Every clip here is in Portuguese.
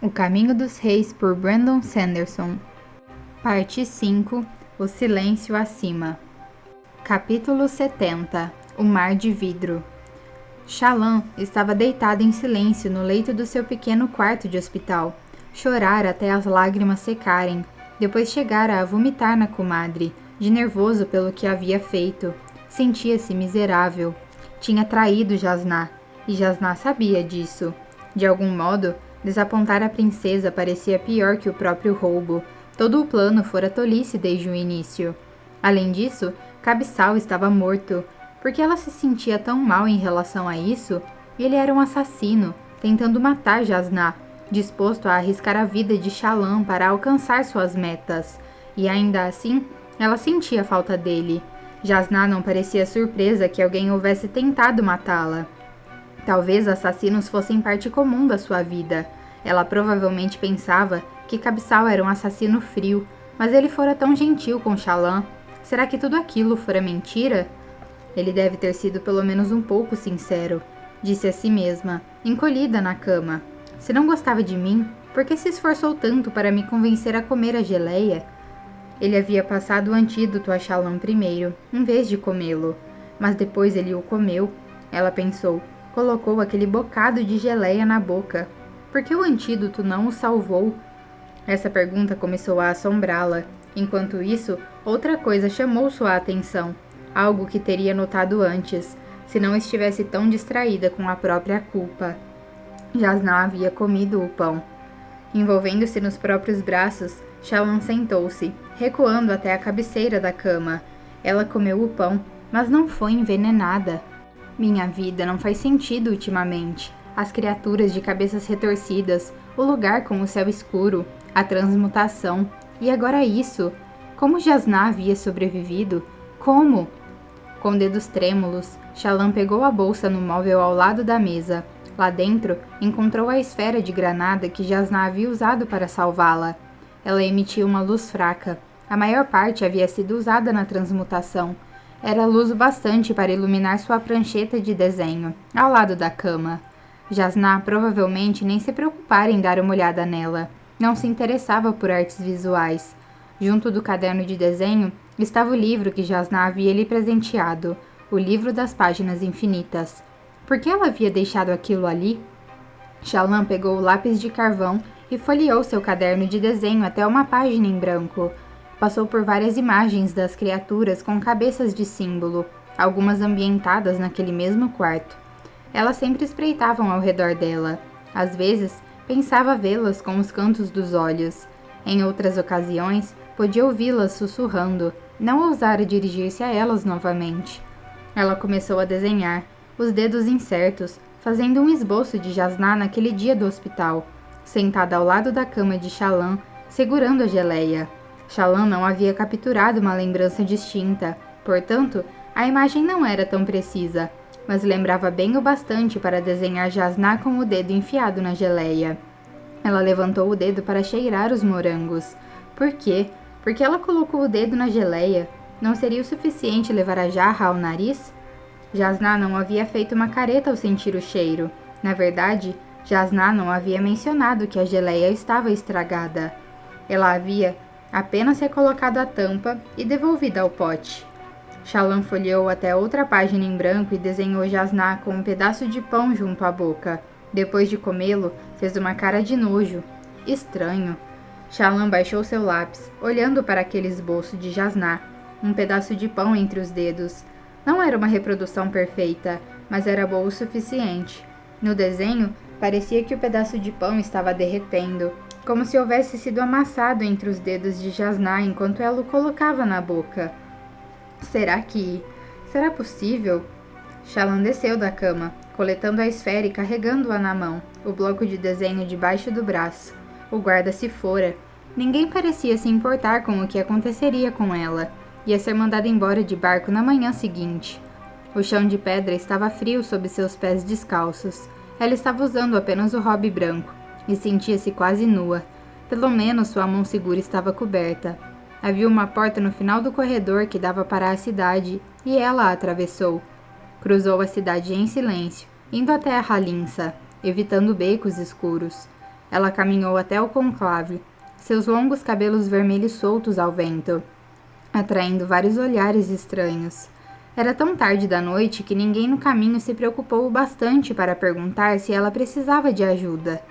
O Caminho dos Reis, por Brandon Sanderson. Parte 5. O Silêncio Acima. Capítulo 70. O Mar de Vidro. Shallan estava deitada em silêncio no leito do seu pequeno quarto de hospital. Chorara até as lágrimas secarem. Depois chegara a vomitar na comadre, de nervoso pelo que havia feito. Sentia-se miserável. Tinha traído Jasnah, e Jasnah sabia disso. De algum modo, desapontar a princesa parecia pior que o próprio roubo. Todo o plano fora tolice desde o início. Além disso, Cabeçal estava morto. Por que ela se sentia tão mal em relação a isso? Ele era um assassino, tentando matar Jasnah, disposto a arriscar a vida de Shallan para alcançar suas metas. E ainda assim, ela sentia falta dele. Jasnah não parecia surpresa que alguém houvesse tentado matá-la. Talvez assassinos fossem parte comum da sua vida. Ela provavelmente pensava que Cabeçal era um assassino frio, mas ele fora tão gentil com Shallan. Será que tudo aquilo fora mentira? Ele deve ter sido pelo menos um pouco sincero, disse a si mesma, encolhida na cama. Se não gostava de mim, por que se esforçou tanto para me convencer a comer a geleia? Ele havia passado o antídoto a Shallan primeiro, em vez de comê-lo. Mas depois ele o comeu, ela pensou. Colocou aquele bocado de geleia na boca. Por que o antídoto não o salvou? Essa pergunta começou a assombrá-la. Enquanto isso, outra coisa chamou sua atenção. Algo que teria notado antes, se não estivesse tão distraída com a própria culpa. Jasnah havia comido o pão. Envolvendo-se nos próprios braços, Shallan sentou-se, recuando até a cabeceira da cama. Ela comeu o pão, mas não foi envenenada. Minha vida não faz sentido ultimamente. As criaturas de cabeças retorcidas, o lugar com o céu escuro, a transmutação. E agora isso. Como Jasnah havia sobrevivido? Como? Com dedos trêmulos, Shallan pegou a bolsa no móvel ao lado da mesa. Lá dentro, encontrou a esfera de granada que Jasnah havia usado para salvá-la. Ela emitia uma luz fraca. A maior parte havia sido usada na transmutação. Era luz bastante para iluminar sua prancheta de desenho, ao lado da cama. Jasnah provavelmente nem se preocupara em dar uma olhada nela. Não se interessava por artes visuais. Junto do caderno de desenho estava o livro que Jasnah havia lhe presenteado, o livro das páginas infinitas. Por que ela havia deixado aquilo ali? Shallan pegou o lápis de carvão e folheou seu caderno de desenho até uma página em branco. Passou por várias imagens das criaturas com cabeças de símbolo, algumas ambientadas naquele mesmo quarto. Elas sempre espreitavam ao redor dela. Às vezes, pensava vê-las com os cantos dos olhos. Em outras ocasiões, podia ouvi-las sussurrando. Não ousara dirigir-se a elas novamente. Ela começou a desenhar, os dedos incertos, fazendo um esboço de Jasnah naquele dia do hospital, sentada ao lado da cama de Shallan, segurando a geleia. Shallan não havia capturado uma lembrança distinta, portanto, a imagem não era tão precisa, mas lembrava bem o bastante para desenhar Jasnah com o dedo enfiado na geleia. Ela levantou o dedo para cheirar os morangos. Por quê? Porque ela colocou o dedo na geleia. Não seria o suficiente levar a jarra ao nariz? Jasnah não havia feito uma careta ao sentir o cheiro. Na verdade, Jasnah não havia mencionado que a geleia estava estragada. Ela havia apenas recolocado a tampa e devolvida ao pote. Shallan folheou até outra página em branco e desenhou Jasnah com um pedaço de pão junto à boca. Depois de comê-lo, fez uma cara de nojo. Estranho. Shallan baixou seu lápis, olhando para aquele esboço de Jasnah, um pedaço de pão entre os dedos. Não era uma reprodução perfeita, mas era boa o suficiente. No desenho, parecia que o pedaço de pão estava derretendo, como se houvesse sido amassado entre os dedos de Jasnah enquanto ela o colocava na boca. Será possível? Shallan desceu da cama, coletando a esfera e carregando-a na mão, o bloco de desenho debaixo do braço. O guarda se fora. Ninguém parecia se importar com o que aconteceria com ela. Ia ser mandada embora de barco na manhã seguinte. O chão de pedra estava frio sob seus pés descalços. Ela estava usando apenas o robe branco e sentia-se quase nua. Pelo menos sua mão segura estava coberta. Havia uma porta no final do corredor que dava para a cidade, e ela a atravessou. Cruzou a cidade em silêncio, indo até a Halinsa, evitando becos escuros. Ela caminhou até o conclave, seus longos cabelos vermelhos soltos ao vento, atraindo vários olhares estranhos. Era tão tarde da noite que ninguém no caminho se preocupou o bastante para perguntar se ela precisava de ajuda.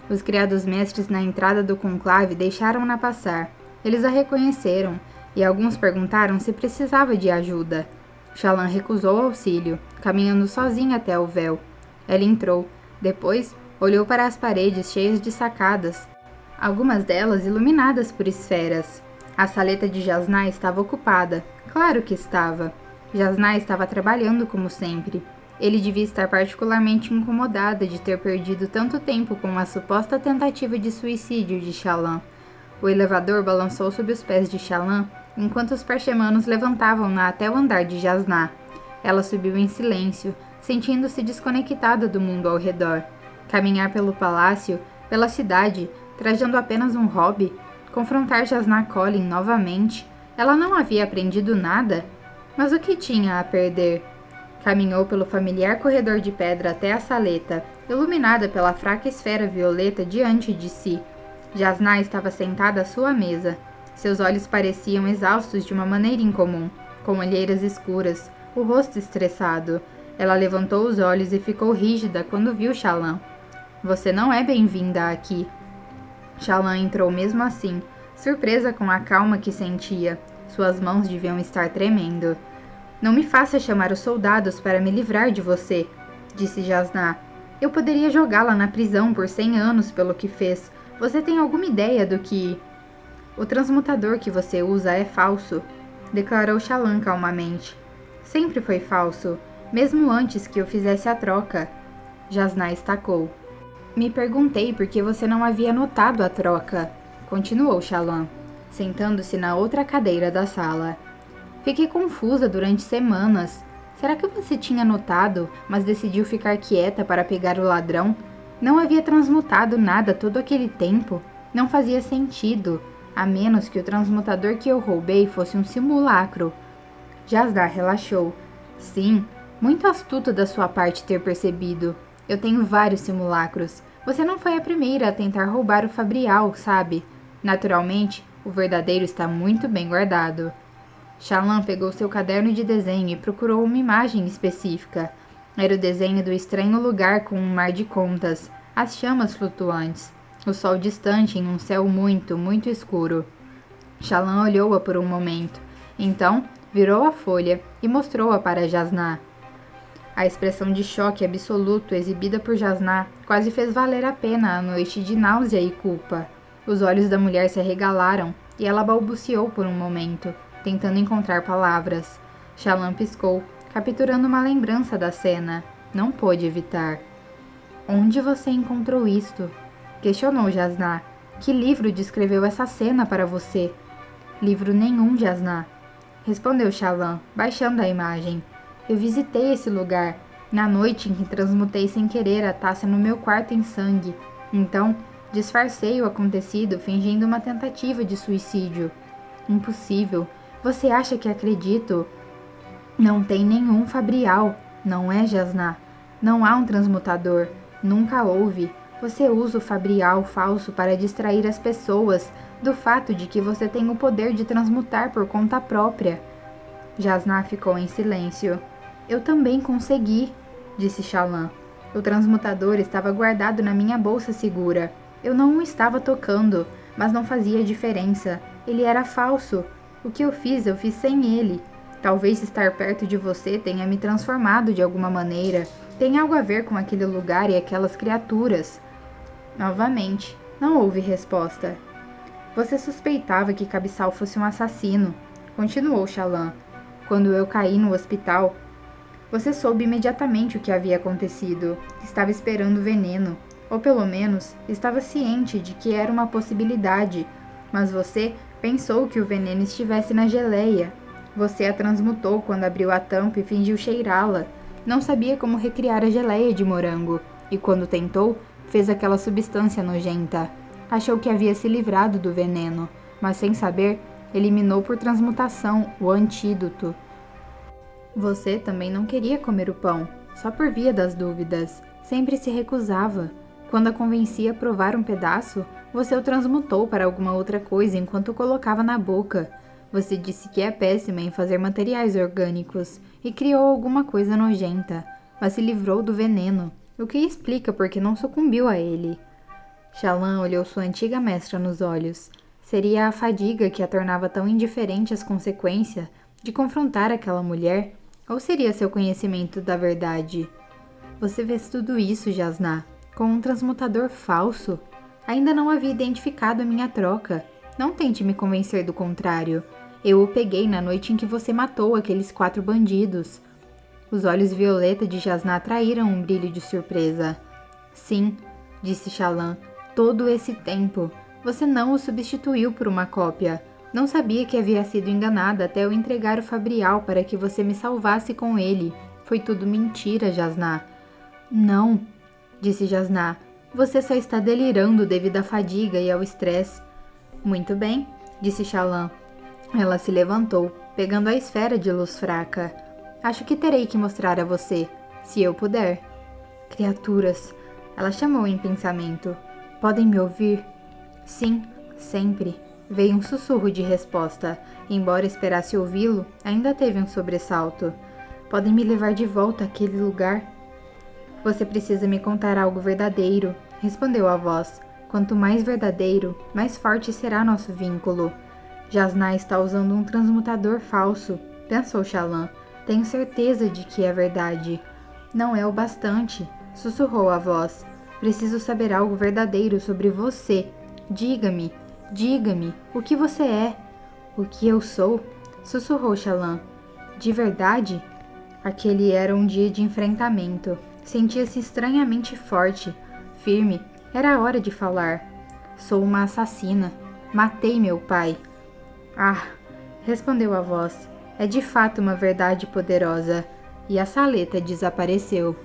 Os criados-mestres na entrada do conclave deixaram-na passar. Eles a reconheceram, e alguns perguntaram se precisava de ajuda. Shallan recusou auxílio, caminhando sozinha até o véu. Ela entrou. Depois, olhou para as paredes cheias de sacadas, algumas delas iluminadas por esferas. A saleta de Jasnah estava ocupada. Claro que estava. Jasnah estava trabalhando como sempre. Ele devia estar particularmente incomodada de ter perdido tanto tempo com a suposta tentativa de suicídio de Shallan. O elevador balançou sob os pés de Shallan, enquanto os parchemanos levantavam-na até o andar de Jasnah. Ela subiu em silêncio, sentindo-se desconectada do mundo ao redor. Caminhar pelo palácio, pela cidade, trajando apenas um hobby, confrontar Jasnah Kholin novamente. Ela não havia aprendido nada, mas o que tinha a perder? Caminhou pelo familiar corredor de pedra até a saleta, iluminada pela fraca esfera violeta diante de si. Jasnah estava sentada à sua mesa. Seus olhos pareciam exaustos de uma maneira incomum, com olheiras escuras, o rosto estressado. Ela levantou os olhos e ficou rígida quando viu Shallan. Você não é bem-vinda aqui. Shallan entrou mesmo assim, surpresa com a calma que sentia. Suas mãos deviam estar tremendo. Não me faça chamar os soldados para me livrar de você, disse Jasnah. Eu poderia jogá-la na prisão por 100 anos pelo que fez. Você tem alguma ideia do que... O transmutador que você usa é falso, declarou Shallan calmamente. Sempre foi falso, mesmo antes que eu fizesse a troca. Jasnah estacou. Me perguntei por que você não havia notado a troca, continuou Shallan, sentando-se na outra cadeira da sala. Fiquei confusa durante semanas. Será que você tinha notado, mas decidiu ficar quieta para pegar o ladrão? Não havia transmutado nada todo aquele tempo. Não fazia sentido, a menos que o transmutador que eu roubei fosse um simulacro. Jasnah relaxou. Sim, muito astuto da sua parte ter percebido. Eu tenho vários simulacros. Você não foi a primeira a tentar roubar o Fabrial, sabe? Naturalmente, o verdadeiro está muito bem guardado. Shallan pegou seu caderno de desenho e procurou uma imagem específica. Era o desenho do estranho lugar com um mar de contas, as chamas flutuantes, o sol distante em um céu muito, muito escuro. Shallan olhou-a por um momento. Então, virou a folha e mostrou-a para Jasnah. A expressão de choque absoluto exibida por Jasnah quase fez valer a pena a noite de náusea e culpa. Os olhos da mulher se arregalaram e ela balbuciou por um momento, tentando encontrar palavras. Shallan piscou, capturando uma lembrança da cena. Não pôde evitar. Onde você encontrou isto? Questionou Jasnah. Que livro descreveu essa cena para você? Livro nenhum, Jasnah. Respondeu Shallan, baixando a imagem. Eu visitei esse lugar, na noite em que transmutei sem querer a taça no meu quarto em sangue. Então, disfarcei o acontecido fingindo uma tentativa de suicídio. Impossível. Você acha que acredito? Não tem nenhum Fabrial, não é, Jasnah? Não há um transmutador. Nunca houve. Você usa o Fabrial falso para distrair as pessoas do fato de que você tem o poder de transmutar por conta própria. Jasnah ficou em silêncio. Eu também consegui, disse Shallan. O transmutador estava guardado na minha bolsa segura. Eu não o estava tocando, mas não fazia diferença. Ele era falso. O que eu fiz sem ele. Talvez estar perto de você tenha me transformado de alguma maneira. Tem algo a ver com aquele lugar e aquelas criaturas. Novamente, não houve resposta. Você suspeitava que Cabeçal fosse um assassino, continuou Shallan. Quando eu caí no hospital, você soube imediatamente o que havia acontecido. Estava esperando veneno, ou pelo menos estava ciente de que era uma possibilidade, mas você pensou que o veneno estivesse na geleia. Você a transmutou quando abriu a tampa e fingiu cheirá-la. Não sabia como recriar a geleia de morango, e quando tentou, fez aquela substância nojenta. Achou que havia se livrado do veneno, mas sem saber, eliminou por transmutação o antídoto. Você também não queria comer o pão, só por via das dúvidas. Sempre se recusava. Quando a convenci a provar um pedaço, você o transmutou para alguma outra coisa enquanto o colocava na boca. Você disse que é péssima em fazer materiais orgânicos e criou alguma coisa nojenta, mas se livrou do veneno, o que explica por que não sucumbiu a ele. Shallan olhou sua antiga mestra nos olhos. Seria a fadiga que a tornava tão indiferente às consequências de confrontar aquela mulher? Ou seria seu conhecimento da verdade? Você fez tudo isso, Jasnah, com um transmutador falso? Ainda não havia identificado a minha troca. Não tente me convencer do contrário. Eu o peguei na noite em que você matou aqueles 4 bandidos. Os olhos violeta de Jasnah atraíram um brilho de surpresa. Sim, disse Shallan, todo esse tempo. Você não o substituiu por uma cópia. Não sabia que havia sido enganada até eu entregar o Fabrial para que você me salvasse com ele. Foi tudo mentira, Jasnah. Não, disse Jasnah. Você só está delirando devido à fadiga e ao estresse. Muito bem, disse Shallan. Ela se levantou, pegando a esfera de luz fraca. Acho que terei que mostrar a você, se eu puder. Criaturas, ela chamou em pensamento. Podem me ouvir? Sim, sempre. Veio um sussurro de resposta. Embora esperasse ouvi-lo, ainda teve um sobressalto. Podem me levar de volta àquele lugar? Você precisa me contar algo verdadeiro, respondeu a voz. Quanto mais verdadeiro, mais forte será nosso vínculo. Jasnah está usando um transmutador falso, pensou Shallan. Tenho certeza de que é verdade. Não é o bastante, sussurrou a voz. Preciso saber algo verdadeiro sobre você. Diga-me, o que você é? O que eu sou? Sussurrou Shallan. De verdade? Aquele era um dia de enfrentamento. Sentia-se estranhamente forte, firme. Era a hora de falar. Sou uma assassina. Matei meu pai. Ah, respondeu a voz. É de fato uma verdade poderosa. E a saleta desapareceu.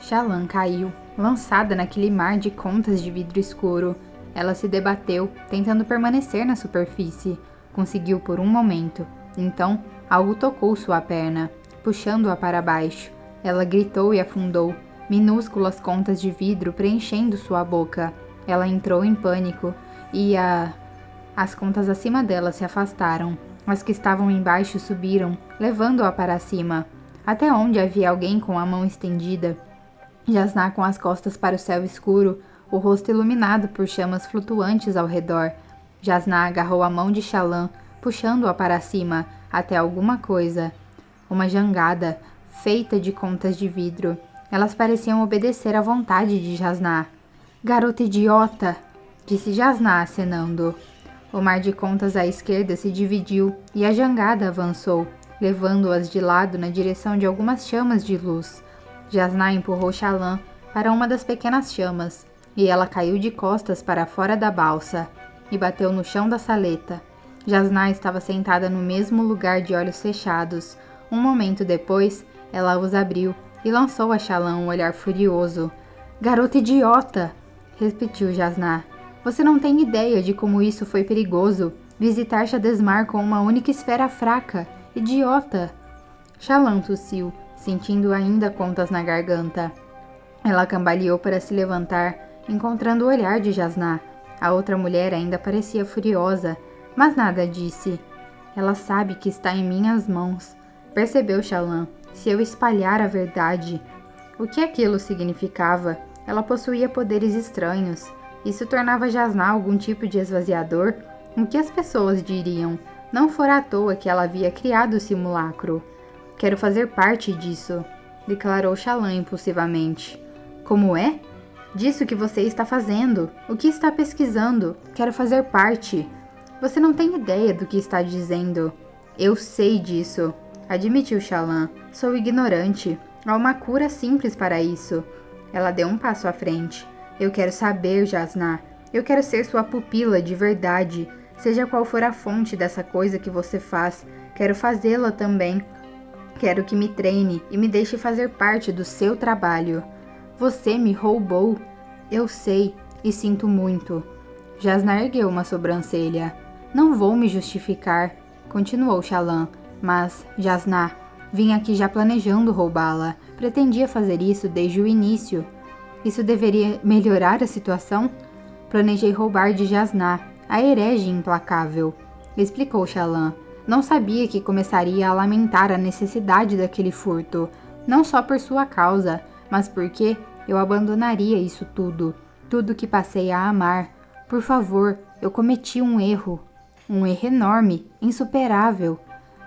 Shallan caiu, lançada naquele mar de contas de vidro escuro. Ela se debateu, tentando permanecer na superfície. Conseguiu por um momento. Então, algo tocou sua perna, puxando-a para baixo. Ela gritou e afundou, minúsculas contas de vidro preenchendo sua boca. Ela entrou em pânico e as contas acima dela se afastaram. As que estavam embaixo subiram, levando-a para cima, até onde havia alguém com a mão estendida. Jasnah com as costas para o céu escuro, o rosto iluminado por chamas flutuantes ao redor. Jasnah agarrou a mão de Shallan, puxando-a para cima, até alguma coisa. Uma jangada, feita de contas de vidro. Elas pareciam obedecer à vontade de Jasnah. Garota idiota! Disse Jasnah acenando. O mar de contas à esquerda se dividiu e a jangada avançou, levando-as de lado na direção de algumas chamas de luz. Jasnah empurrou Shallan para uma das pequenas chamas, e ela caiu de costas para fora da balsa e bateu no chão da saleta. Jasnah estava sentada no mesmo lugar de olhos fechados. Um momento depois, ela os abriu e lançou a Shallan um olhar furioso. Garota idiota! Repetiu Jasnah. Você não tem ideia de como isso foi perigoso. Visitar Shadesmar com uma única esfera fraca. Idiota! Shallan tossiu, sentindo ainda contas na garganta. Ela cambaleou para se levantar, encontrando o olhar de Jasnah. A outra mulher ainda parecia furiosa, mas nada disse. Ela sabe que está em minhas mãos. Percebeu Shallan. Se eu espalhar a verdade... O que aquilo significava? Ela possuía poderes estranhos. Isso tornava Jasnah algum tipo de esvaziador? O que as pessoas diriam? Não fora à toa que ela havia criado o simulacro. Quero fazer parte disso, declarou Shallan impulsivamente. Como é? Disso que você está fazendo. O que está pesquisando? Quero fazer parte. Você não tem ideia do que está dizendo. Eu sei disso, admitiu Shallan. Sou ignorante. Há uma cura simples para isso. Ela deu um passo à frente. Eu quero saber, Jasnah. Eu quero ser sua pupila de verdade. Seja qual for a fonte dessa coisa que você faz, quero fazê-la também. Quero que me treine e me deixe fazer parte do seu trabalho. Você me roubou. Eu sei e sinto muito. Jasnah ergueu uma sobrancelha. Não vou me justificar, continuou Shallan. Mas, Jasnah, vim aqui já planejando roubá-la. Pretendia fazer isso desde o início. Isso deveria melhorar a situação? Planejei roubar de Jasná, a herege implacável, explicou Shallan. Não sabia que começaria a lamentar a necessidade daquele furto, não só por sua causa, mas porque eu abandonaria isso tudo que passei a amar. Por favor, eu cometi um erro enorme, insuperável.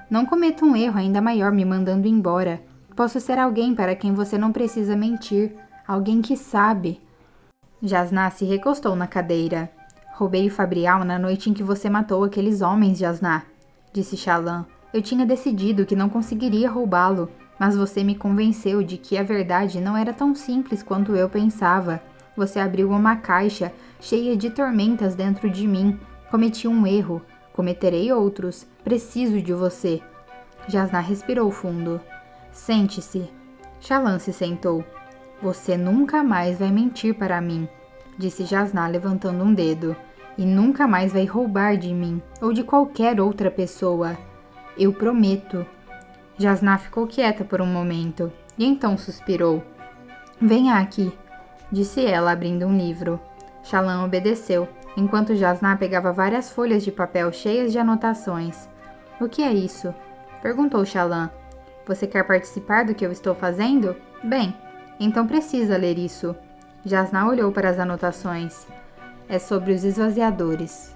Não cometa um erro ainda maior me mandando embora. Posso ser alguém para quem você não precisa mentir, alguém que sabe. Jasná se recostou na cadeira. Roubei o Fabrial na noite em que você matou aqueles homens, Jasná, disse Shallan. Eu tinha decidido que não conseguiria roubá-lo, mas você me convenceu de que a verdade não era tão simples quanto eu pensava. Você abriu uma caixa cheia de tormentas dentro de mim. Cometi um erro. Cometerei outros. Preciso de você. Jasná respirou fundo. Sente-se. Shallan se sentou. Você nunca mais vai mentir para mim, disse Jasná levantando um dedo. E nunca mais vai roubar de mim, ou de qualquer outra pessoa. Eu prometo. Jasná ficou quieta por um momento, e então suspirou. Venha aqui, disse ela abrindo um livro. Shallan obedeceu, enquanto Jasná pegava várias folhas de papel cheias de anotações. O que é isso? Perguntou Shallan. Você quer participar do que eu estou fazendo? Bem, então precisa ler isso. Jasná olhou para as anotações. É sobre os esvaziadores.